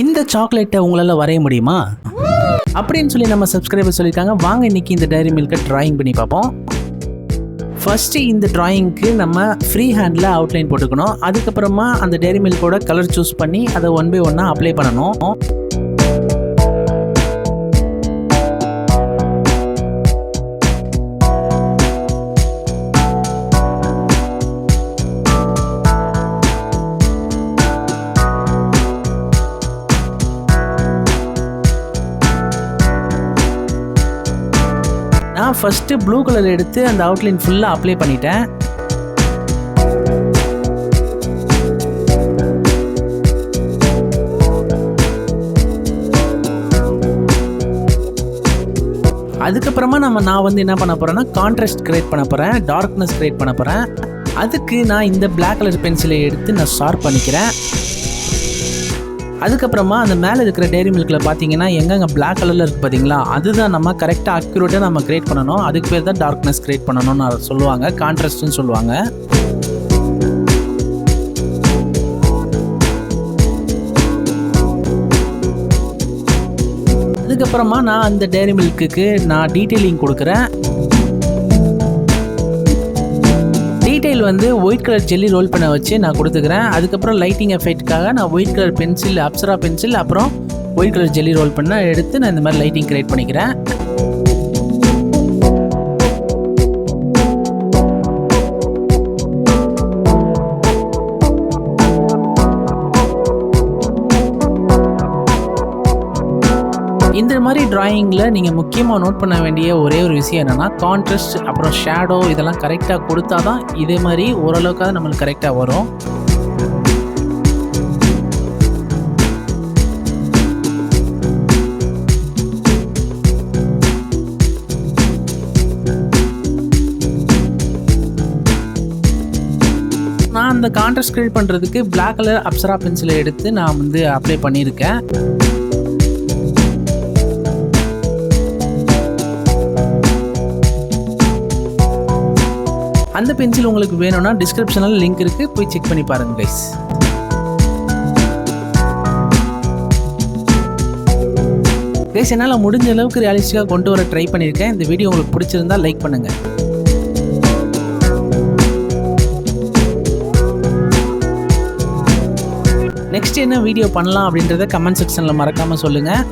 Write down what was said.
இந்த சாக்லேட்டை உங்களால் வரைய முடியுமா அப்படின்னு சொல்லி நம்ம சப்ஸ்கிரைபர் சொல்லியிருக்காங்க. வாங்க இன்னைக்கு இந்த டைரி மில்கை ட்ராயிங் பண்ணி பார்ப்போம். ஃபஸ்ட்டு இந்த ட்ராயிங்க்கு நம்ம ஃப்ரீ ஹேண்டில் அவுட்லைன் போட்டுக்கணும். அதுக்கப்புறமா அந்த டைரி மில்கோட கலர் சூஸ் பண்ணி அதை 1 by 1 அப்ளை பண்ணணும். நான் ஃபஸ்ட்டு ப்ளூ கலர் எடுத்து அந்த அவுட்லைன் ஃபுல்லாக அப்ளை பண்ணிட்டேன். அதுக்கப்புறமா நான் வந்து என்ன பண்ண போகிறேன்னா கான்ட்ராஸ்ட் கிரியேட் பண்ண போகிறேன், டார்க்னஸ் கிரியேட் பண்ண போகிறேன். அதுக்கு நான் இந்த பிளாக் கலர் பென்சிலை எடுத்து நான் ஷார்ப் பண்ணிக்கிறேன். அதுக்கப்புறமா அந்த மேலே இருக்கிற டைரி மில்கில் பார்த்தீங்கன்னா எங்கெங்கே பிளாக் கலரில் இருக்குது பார்த்தீங்களா, அதுதான் நம்ம கரெக்டாக அக்யூரேட்டாக நம்ம கிரியேட் பண்ணணும். அதுக்கு பேர் தான் டார்க்னஸ் கிரியேட் பண்ணணும்னு சொல்லுவாங்க, கான்ட்ராஸ்ட்னு சொல்லுவாங்க. அதுக்கப்புறமா நான் அந்த டைரி மில்க்குக்கு நான் டீட்டெயிலிங் கொடுக்குறேன். டீட்டெயில் வந்து ஒயிட் கலர் ஜெல்லி ரோல் பண்ண வச்சு நான் கொடுத்துக்கிறேன். அதுக்கப்புறம் லைட்டிங் எஃபெக்ட்டுக்காக நான் white colour pencil, Apsara pencil, அப்புறம் ஒயிட் கலர் ஜெல்லி ரோல் பண்ண எடுத்து நான் இந்த மாதிரி லைட்டிங் கிரியேட் பண்ணிக்கிறேன். இந்த மாதிரி டிராயிங்கில் நீங்கள் முக்கியமாக நோட் பண்ண வேண்டிய ஒரே ஒரு விஷயம் என்னென்னா கான்ட்ராஸ்ட் அப்புறம் ஷேடோ இதெல்லாம் கரெக்டாக கொடுத்தா தான் இதே மாதிரி ஓரளவுக்காக நம்மளுக்கு கரெக்டாக வரும். நான் அந்த கான்ட்ராஸ்ட் கிரியேட் பண்ணுறதுக்கு பிளாக் கலர் அப்சரா பென்சிலை எடுத்து நான் வந்து அப்ளை பண்ணியிருக்கேன். அந்த பென்சில் உங்களுக்கு வேணும்னா டிஸ்கிரிப்ஷனில் லிங்க் இருக்குது, போய் செக் பண்ணி பாருங்கள் கைஸ். கைஸ் என்னால் முடிஞ்ச அளவுக்கு ரியலிஸ்டிக்காக கொண்டு வர ட்ரை பண்ணியிருக்கேன். இந்த வீடியோ உங்களுக்கு பிடிச்சிருந்தா லைக் பண்ணுங்கள். நெக்ஸ்ட் என்ன வீடியோ பண்ணலாம் அப்படின்றத கமெண்ட் செக்ஷனில் மறக்காமல் சொல்லுங்கள்.